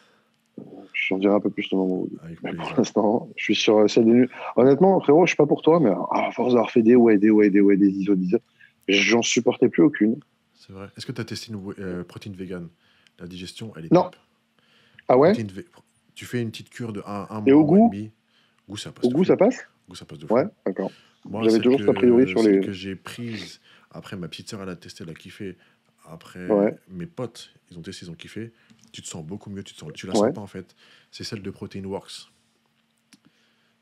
Je t'en dirai un peu plus le moment où. Avec Mais pour plaisir. l'instant, je suis sur celle de. Honnêtement, frérot, je suis pas pour toi, mais à force d'avoir fait des ISO, j'en supportais plus aucune. C'est vrai. Est-ce que tu as testé une protéine vegan? La digestion, elle est Non. top. Ah ouais? Protéine tu fais une petite cure de un Et mois, au un mois et goût? demi. Goût, ça passe Au de goût, fou. ça passe? Goût, ça passe de fou. Ouais, d'accord. Moi, J'avais toujours cet a priori sur celle les. que j'ai prise, après ma petite sœur, elle a testé, elle a kiffé. Après, Ouais. mes potes, ils ont testé, ils ont kiffé. Tu te sens beaucoup mieux, tu la Ouais. sens pas en fait. C'est celle de Protein Works.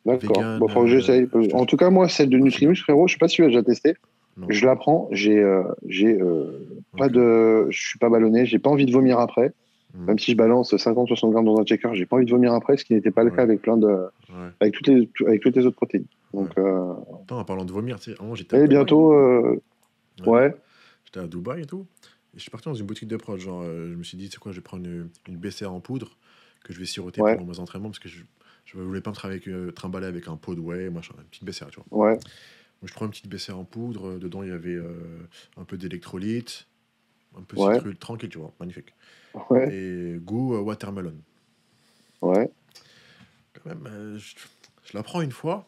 D'accord. Vegan, Bon, faut que j'essaye. En tout cas, moi, celle de Nutrimus, frérot, je sais pas si tu l'as déjà testé. Non. Je la prends. J'ai pas Ok. de. Je suis pas ballonné. J'ai pas envie de vomir après. Mm. Même si je balance 50-60 grammes dans un checker, j'ai pas envie de vomir après, ce qui n'était pas le Ouais. cas avec Ouais. avec toutes les autres protéines. Donc, Attends, en parlant de vomir, tu sais, avant j'étais à et Dubaï. bientôt, ouais. J'étais à Dubaï et tout. Et je suis parti dans une boutique de prod. Genre, je me suis dit, tu sais quoi, je vais prendre une BCA en poudre que je vais siroter Ouais. pendant mes entraînements parce que je voulais pas me trimballer avec un pot de whey, machin, une petite BCA, tu vois. Ouais. Donc, je prends une petite BCA en poudre. Dedans, il y avait un peu d'électrolytes, un peu de Ouais. citrulle, tranquille, tu vois, magnifique. Ouais. Et goût watermelon. Ouais. Quand même, je la prends une fois.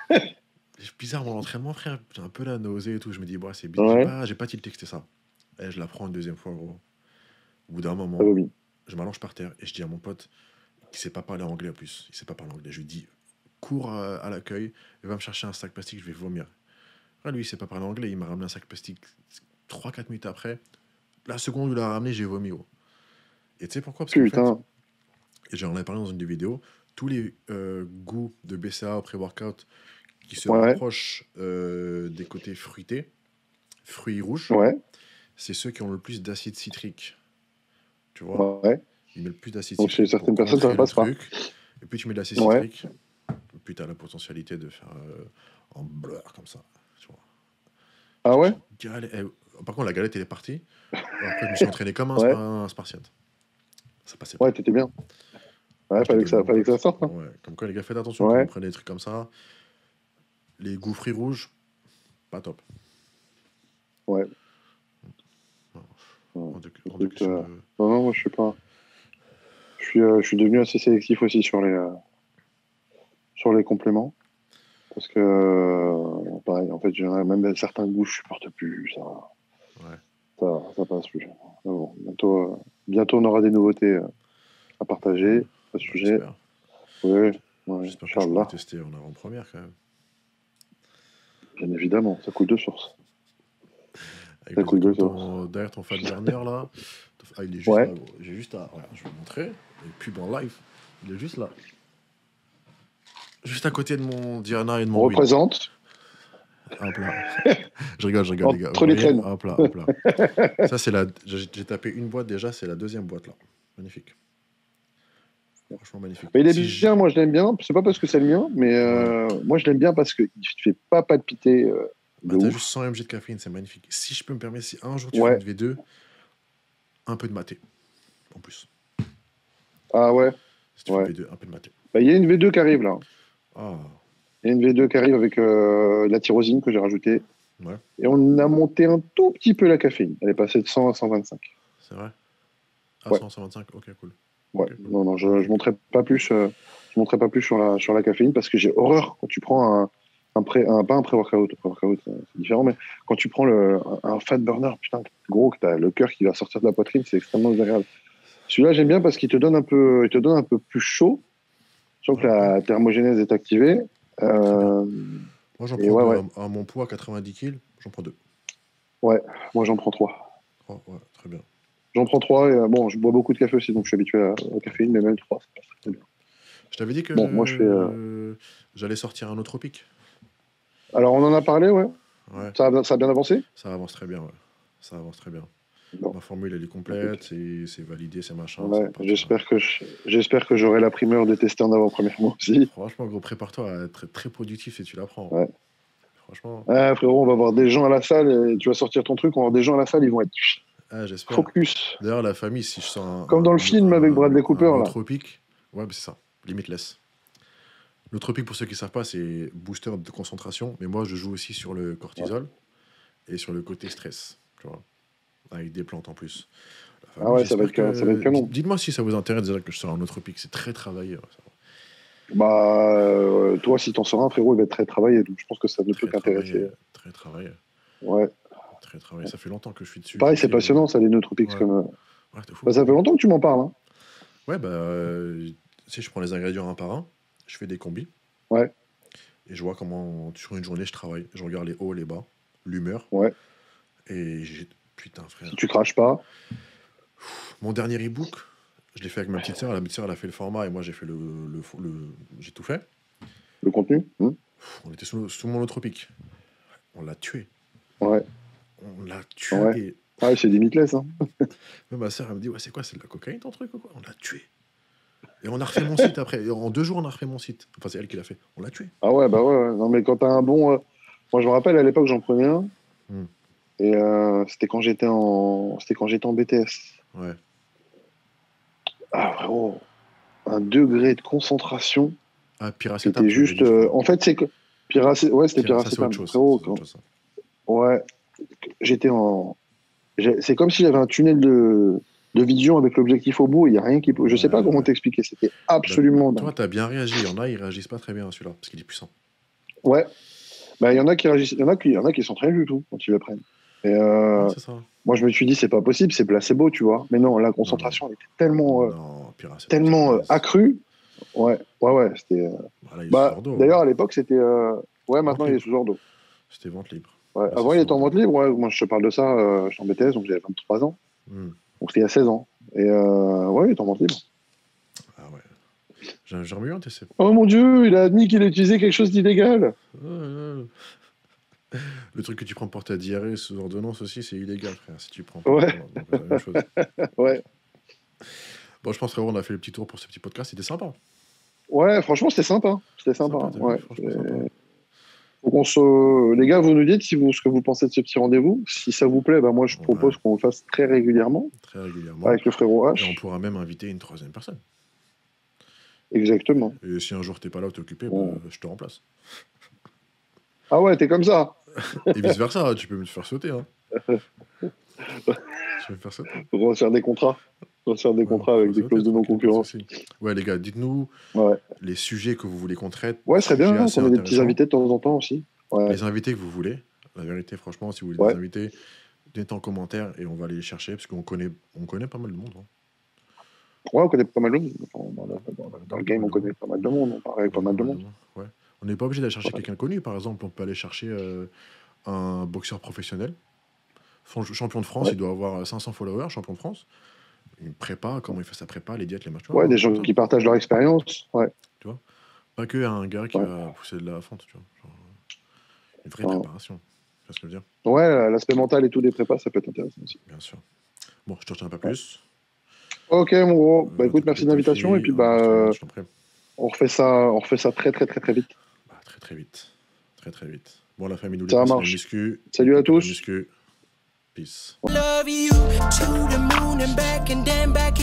C'est bizarre mon entraînement, frère. J'ai un peu la nausée et tout. Je me dis, bah, c'est bizarre. Ouais. J'ai pas tilté que c'était ça. Et je la prends une deuxième fois, gros. Au bout d'un moment, Ça vomit. je m'allonge par terre et je dis à mon pote, qui sait pas parler anglais en plus, il sait pas parler anglais, je lui dis, cours à l'accueil, et va me chercher un sac plastique, je vais vomir. Ah, lui, il sait pas parler anglais, il m'a ramené un sac plastique 3-4 minutes après. La seconde où il l'a ramené, j'ai vomi, gros. Et tu sais pourquoi? Parce qu'en fait, Putain. et j'en ai parlé dans une des vidéos, tous les goûts de BCA au pré-workout qui se Ouais. rapprochent des côtés fruités, fruits rouges, Ouais. c'est ceux qui ont le plus d'acide citrique. Tu vois? Ouais. Il met le plus d'acide Donc, chez citrique certaines pour personnes, ça contrer passe le pas. truc. Et plus tu mets de l'acide Ouais. citrique, plus tu as la potentialité de faire en beurre comme ça. Tu vois. Ah ouais? Par contre, la galette, elle est partie. Après, je me suis entraîné comme Ouais. un Spartiate. Ça passait pas. Ouais, t'étais bien. Ouais, Je fallait l'ai que donné à mon ça pote. sorte. Hein. Ouais. Comme quoi, les gars, faites attention Ouais. quand vous prenez des trucs comme ça. Les goûts fruits rouges, pas top. Ouais. Non. Ouais. Hors de Écoute, question de- non, non, moi, je sais pas. Je suis devenu assez sélectif aussi sur les compléments. Parce que, pareil, en fait, j'ai même certains goûts, je supporte plus. Ouais. Ça passe plus. Mais bon, bientôt, on aura des nouveautés à partager à ce sujet. J'espère. Oui, ouais, J'espère que je pourrai Inch'Allah, tester en avant-première quand même. bien évidemment, ça coule de source. Avec Ça les coule de derrière ton fat burner là. Ah, il est juste Ouais. là, gros. J'ai juste à. Regarde, je vais vous montrer. Et puis en live, il est juste là. Juste à côté de mon Diana et de On mon Will. représente Hop là. je rigole, les gars. entre Vous les voyez traînes. Hop là, hop là. Ça, c'est la. J'ai tapé une boîte déjà, c'est la deuxième boîte là. Magnifique. Franchement magnifique. Mais il est Si bien, moi je l'aime bien. C'est pas parce que c'est le mien, mais moi je l'aime bien parce qu'il ne fait pas palpiter de t'as ouf. juste 100 mg de caféine, c'est magnifique. Si je peux me permettre, si un jour tu fais Ouais. une V2, un peu de maté, en plus. Ah ouais. Si tu fais une V2, un peu de maté. Bah, il y a une V2 qui arrive là. Ah, Il y a une V2 qui arrive avec la tyrosine que j'ai rajoutée. ouais, Et on a monté un tout petit peu la caféine. Elle est passée de 100 à 125. c'est vrai. Ah, Ouais. 100, 125, ok, cool. Ouais. Ok, cool. Non, je ne monterai pas plus, je monterai pas plus sur la caféine parce que j'ai horreur quand tu prends pas un pré-workout, c'est différent, mais quand tu prends un fat burner, putain, gros, que tu as le cœur qui va sortir de la poitrine, c'est extrêmement désagréable. Celui-là, j'aime bien parce qu'il te donne un peu plus chaud. Je sens que la thermogénèse est activée. Moi, j'en Et prends ouais, deux. À mon poids, 90 kg, j'en prends deux. ouais, moi j'en prends 3. Oh, ouais, très bien. J'en prends 3 et bon, je bois beaucoup de café aussi, donc je suis habitué à la caféine, mais même 3, c'est pas très bien. Je t'avais dit que Bon, moi je fais. j'allais sortir un autre pic. Alors on en a parlé, ouais. Ouais, Ça a bien avancé? ça avance très bien, ouais. Ça avance très bien. Bon. Ma formule, elle est complète, c'est validé, c'est machin. Ouais, ça va partir. j'espère que j'aurai la primeur de tester en avant-première moi aussi. Franchement, gros, prépare-toi à être très productif si tu l'apprends. Ouais. Franchement, Ah, frérot, on va voir des gens à la salle, et tu vas sortir ton truc, on va voir des gens à la salle, ils vont être j'espère. focus. D'ailleurs, la famille, si je sens Comme dans le film avec Bradley Cooper, un là. autre pic, ouais, bah, c'est ça, limitless. L'autre pour ceux qui ne savent pas, c'est booster de concentration, mais moi, je joue aussi sur le cortisol et sur le côté stress, tu vois, avec des plantes en plus. La famille, Ah ouais, ça va être canon. Dites-moi si ça vous intéresse déjà que je sors un autre pic, c'est très travaillé. Bah, toi, si t'en sors un, frérot, il va être très travaillé, donc je pense que ça ne peut Très qu'intéresser. travaillé. Ouais. Très travaillé. Ça fait longtemps que je suis dessus. Pareil, c'est passionnant, ça, les nootropics. Ouais. Comme... Ouais, t'es fou. Bah, ça fait longtemps que tu m'en parles. Hein. Ouais, tu sais, je prends les ingrédients un par un, je fais des combis. Ouais. Et je vois comment, sur une journée, je travaille. Je regarde les hauts, les bas, l'humeur. Ouais. Et j'ai. Putain, frère. Si tu craches pas. Mon dernier e-book, je l'ai fait avec ma petite sœur. La petite sœur, elle a fait le format et moi, j'ai fait j'ai tout fait. Le contenu On était sous mon autre pic. On l'a tué. Ouais. On l'a tué. Ouais. Ah, c'est limitless. Hein. Même ma sœur, elle me dit, ouais, c'est quoi, c'est de la cocaïne ton truc ou quoi? On l'a tué. Et on a refait mon site après. Et en 2 jours, on a refait mon site. Enfin, c'est elle qui l'a fait. On l'a tué. Ah ouais, bah ouais. Non, mais quand t'as un bon. Moi, je me rappelle, à l'époque, j'en prenais un. Et c'était quand j'étais en BTS. Ouais. Ah, vraiment. Un degré de concentration. Ah, Piracétam. C'était juste. En fait, c'est que. Ouais, c'était Piracétam. Ouais. J'étais en. C'est comme si j'avais un tunnel de vision avec l'objectif au bout. Il n'y a rien qui. Je sais pas comment t'expliquer. C'était absolument. Toi, t'as bien réagi. Il y en a, ils réagissent pas très bien celui-là parce qu'il est puissant. Ouais. Bah, il y en a qui réagissent. Il y en a qui sont très du tout quand ils le prennent. Et c'est ça. moi, je me suis dit, c'est pas possible, c'est placebo, tu vois. Mais non, la concentration, elle était tellement accrue. Ouais. C'était. D'ailleurs, à l'époque, c'était. Ouais, maintenant, il est sous ordre. C'était vente libre. Ouais. Avant, il était en vente libre. Ouais. Moi, je te parle de ça. Je suis en BTS, donc j'avais 23 ans. Donc, c'était il y a 16 ans. Et ouais, il est en vente libre. Ah ouais. J'ai remis un TC. Oh mon Dieu, il a admis qu'il utilisait quelque chose d'illégal. Le truc que tu prends pour ta diarrhée sous ordonnance aussi, c'est illégal, frère. Si tu prends ouais. Donc, c'est la même chose. Ouais. Bon, je pense, frérot, on a fait le petit tour pour ce petit podcast. C'était sympa. Ouais, franchement, c'était sympa. Ouais. Sympa. Donc les gars, vous nous dites ce que vous pensez de ce petit rendez-vous. Si ça vous plaît, moi je propose qu'on le fasse très régulièrement. Avec le frérot H. Et on pourra même inviter une 3e personne. Exactement. Et si un jour t'es pas là ou t'es occupé, je te remplace. Ah ouais, t'es comme ça. Et vice versa, tu peux me faire sauter. Hein. Tu peux me faire sauter. On va faire des contrats. Avec des clauses de non-concurrence. Ouais, les gars, dites-nous les sujets que vous voulez qu'on traite. Ouais, ce serait bien qu'on ait des petits invités de temps en temps aussi. Ouais. Les invités que vous voulez. La vérité, franchement, si vous voulez des invités, dites en commentaire et on va aller les chercher parce qu'on connaît pas mal de monde. Hein. Ouais, on connaît pas mal de monde. Dans le game, on connaît pas mal de monde. On parle avec pas mal de monde. Ouais. On n'est pas obligé d'aller chercher quelqu'un de connu. Par exemple, on peut aller chercher un boxeur professionnel. Champion de France, il doit avoir 500 followers, champion de France. Une prépa, comment il fait sa prépa, les diètes, les machins. Ouais, des gens qui partagent leur expérience. Ouais. Tu vois, pas que un gars qui va pousser de la fente, tu vois. Genre, une vraie préparation. Tu vois ce que je veux dire? Ouais, l'aspect mental et tout des prépas, ça peut être intéressant aussi. Bien sûr. Bon, je te retiens pas plus. Ok, mon gros. Bah écoute, merci de l'invitation. Et puis, Je t'en prie. on refait ça très, très, très, très vite. Bah, très très vite. Très très vite. Bon, la famille, n'oubliez Ça pas, c'est la marche. muscu. Salut à La tous. muscu. Peace. Love you to the moon and back and then back